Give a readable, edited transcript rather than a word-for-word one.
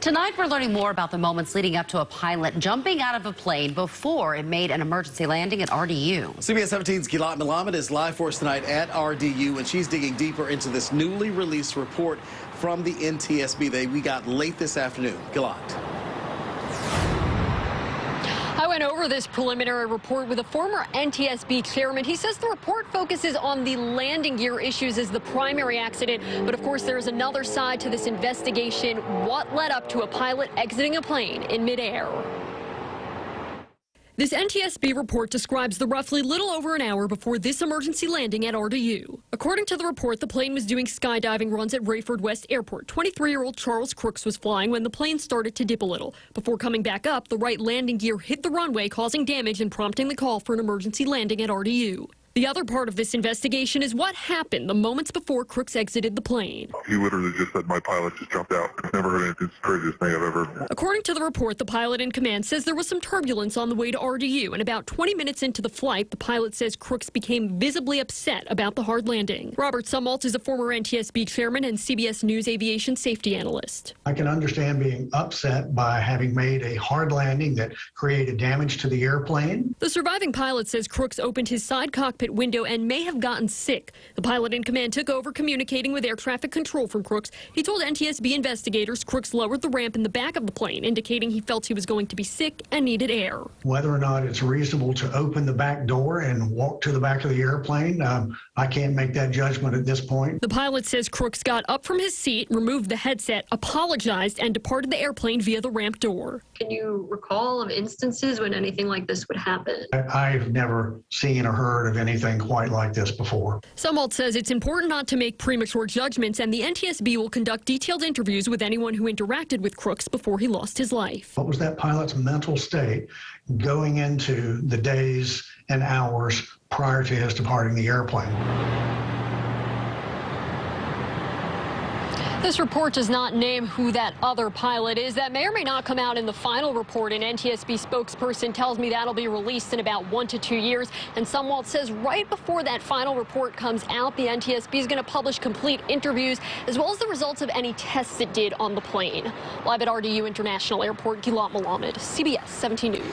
Tonight, we're learning more about the moments leading up to a pilot jumping out of a plane before it made an emergency landing at RDU. CBS 17's Gilad Melamed is live for us tonight at RDU, and she's digging deeper into this newly released report from the NTSB that we got late this afternoon. Gilad. I went over this preliminary report with a former NTSB chairman. He says the report focuses on the landing gear issues as the primary accident. But of course, there's another side to this investigation. What led up to a pilot exiting a plane in midair? This NTSB report describes the roughly little over an hour before this emergency landing at RDU. According to the report, the plane was doing skydiving runs at Rayford West Airport. 23-year-old Charles Crooks was flying when the plane started to dip a little. Before coming back up, the right landing gear hit the runway, causing damage and prompting the call for an emergency landing at RDU. The other part of this investigation is what happened the moments before Crooks exited the plane. He literally just said, "My pilot just jumped out." I've never heard anything. It's the craziest thing I've ever heard. According to the report, the pilot in command says there was some turbulence on the way to RDU, and about 20 minutes into the flight, the pilot says Crooks became visibly upset about the hard landing. Robert Sumwalt is a former NTSB chairman and CBS News aviation safety analyst. I can understand being upset by having made a hard landing that created damage to the airplane. The surviving pilot says Crooks opened his side cockpit window and may have gotten sick. The pilot in command took over communicating with air traffic control from Crooks. He told NTSB investigators Crooks lowered the ramp in the back of the plane, indicating he felt he was going to be sick and needed air. Whether or not it's reasonable to open the back door and walk to the back of the airplane, I can't make that judgment at this point. The pilot says Crooks got up from his seat, removed the headset, apologized, and departed the airplane via the ramp door. Can you recall of instances when anything like this would happen? I've never seen or heard of anything quite like this before. Sumwalt says it's important not to make premature judgments, and the NTSB will conduct detailed interviews with anyone who interacted with Crooks before he lost his life. What was that pilot's mental state going into the days and hours prior to his departing the airplane? This report does not name who that other pilot is. That may or may not come out in the final report. An NTSB spokesperson tells me that'll be released in about 1 to 2 years. And Sumwalt says right before that final report comes out, the NTSB is going to publish complete interviews as well as the results of any tests it did on the plane. Live at RDU International Airport, Gilad Melamed, CBS 17 News.